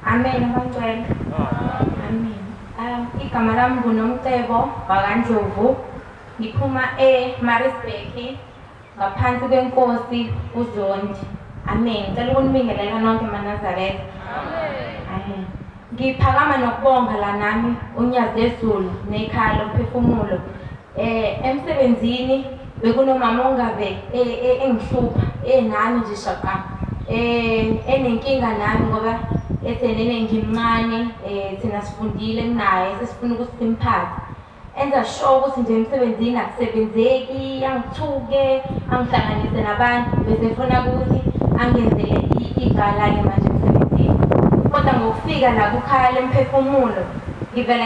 Amen abangcwele. Amen. Igama lami nguNomcebo wakwaNdlovu. Ngiphuma eMaritzburg ngaphansi kwenkosi uZondi. Amen. Ngicela ukunibingelela nonke eMnazaretha. Amen. Ngiphakama nokubonga la nami uNyazi lezulu nekhaya lemphefumulo. Emsebenzini bekunomama ongabe engihlupha nami nje shaqa enenkinga nami ngoba ethenene ngimncane thina sifundile kunaye sesifuna ukuthi simphathe enza sure ukuthi nje emsebenzini akusebenzeki angithuke angihlanganise nabantu bese efuna ukuthi angenzele igala-ke manje emsebenzini kodwa ngokufika la kukhaya lemphefumulo ngivela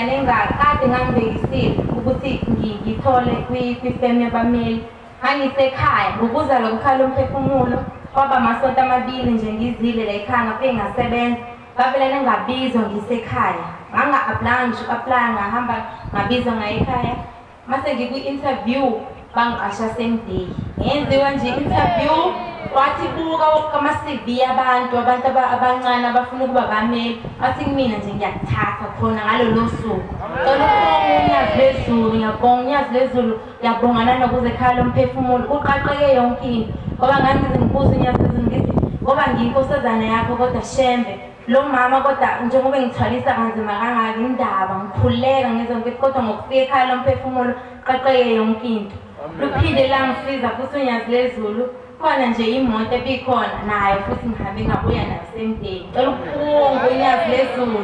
kade ngangibekisile ukuthi ngithole kwifemu yabameli ngangisekhaya ngokuza lo kukhaya lomphefumulo kwaba amasonto amabili nje ngizile la ekhaya ngaphe ngasebenza ngavele ngabizwa ngisekhaya nganga-aplanga ngisho uku-aplaya ngahamba ngabizwa ngayekhaya mase ngikwi-interview bangiqasha same day ngenziwa nje i-interview wathi buka ama-CV abantu abancane abafuna ukuba bameli wathi kumina nje ngiyakuthatha khona ngalolo suku cela ukubonga uNyazi lezulu ngiyabonga uNyazi lezulu ngiyabonga nanokuze ekhaya lomphefumulo uqaqeke yonke into ngoba ngangize ngibuza uNyazi lezulu ngithi ngoba ngiyinkosazane yakho kodwa shembe lo mama kodwa njengoba ngithwalisa kanzima kangaka indaba ngikhuleka ngizwa ngithi kodwa ngokufika ekhaya lomphefumulo qaqeke yonke into luphinde langisiza futhi uNyazi lezulu khona nje imoto ebikhona nayo futhi ngihambe ngabuya nayo same day cela ukubonga uNyazi lezulu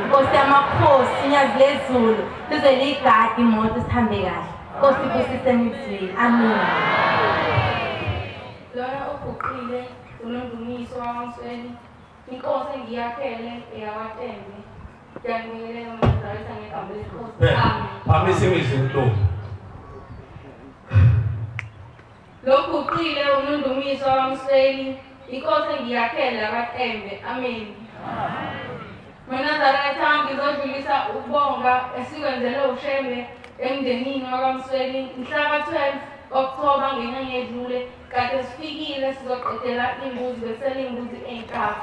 Nkosi yamakhosi uNyazi lezulu lize ligade imoto sihambe kahle Nkosi ibusise nizwile amen lona uguqile uNondumiso waMsweni inkosi engiyakhele yakwaNdlovu ngiyabingelela uMnazaretha ngegama lenkosi amen Amisizintombi loguqile uNondumiso waMsweni inkosi engiyakhele yakwaNdlovu amen uMnazaretha ngizodlulisa ukubonga esikwenzele ushembe emndenini wakwaMsweni mhla ka-12 October ngenyanga edlule kade sifikile sizoqedela imbuzi besele imbuzi enkafu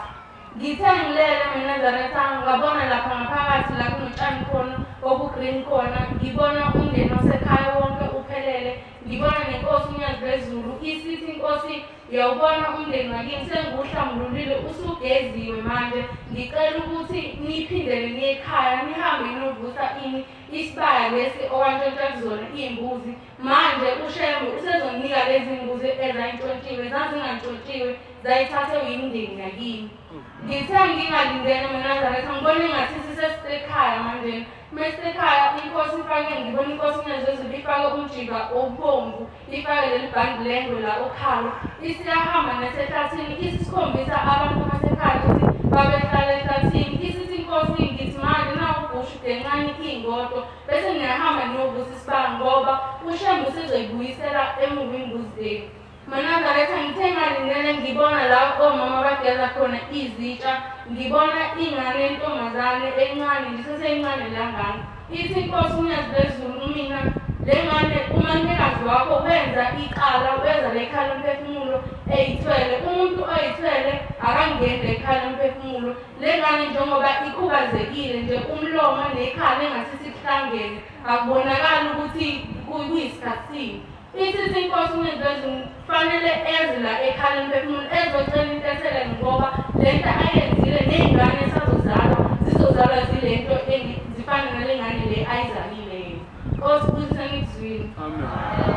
ngithe ngilele uMnazaretha ngabona lapha ngaphakathi la kunotshani khona obu-green khona ngibona umndeni wasekhaya wonke uphelele ngibona nenkosi uNyazi lezulu isithi inkosi uyawubona umndeni wakini sengiwuhlambululile usugeziwe manje ngicela ukuthi niphindele niye ekhaya nihambe niyovusa isibaya lesi okwantshontsha kuzona iy'mbuzi manje ushembe usezonika lezi mbuzi ezayintshontshiwe zazingantshontshiwe zayithathwe yimindeni yakini ngithe ngingalindele uMnazaretha ngibona engathi sisesisekhaya manje mesekhaya inkosi ifake ngibona inkosi uNyazi lezulu ifake umjika obomvu ifake leli bhandi lengwe la okhalo isiyahamba nasehlathini isikhombisa abantu basekhaya ukuthi babehlala ehlathini isithi inkosi ngithi manje nawugusha udencane iy'ngodo bese niyahamba niyovusa isibaya ngoba ushembe usezoyibuyisela emuva imbuzi leni uMnazaretha ngithe ngalindele ngibona la omama bageza khona izitsha ngibona ingane yentombazane encane ndiseseyincane langane ithi inkosi uNyazi lezulu mina le ngane umalumekazi wakho wenza iqala weza lekhaya lomphefumulo eyithwele umuntu oyithwele akangene lekhaya lomphefumulo le ngane njengoba ikhubazekile nje umlomo nekhala engathi sikuhlangene akubonakali ukuthi kuyisikhathini isithi inkosi uNyazi lezulu kufanele eze la ekhaya lomphefumulo ezocela intethele ngoba le nto ayenzile ney'ngane esazozalwa zizozalwa zilento zifane nale ngane le ayizalile Nkosi ibusise nizwile. Amen.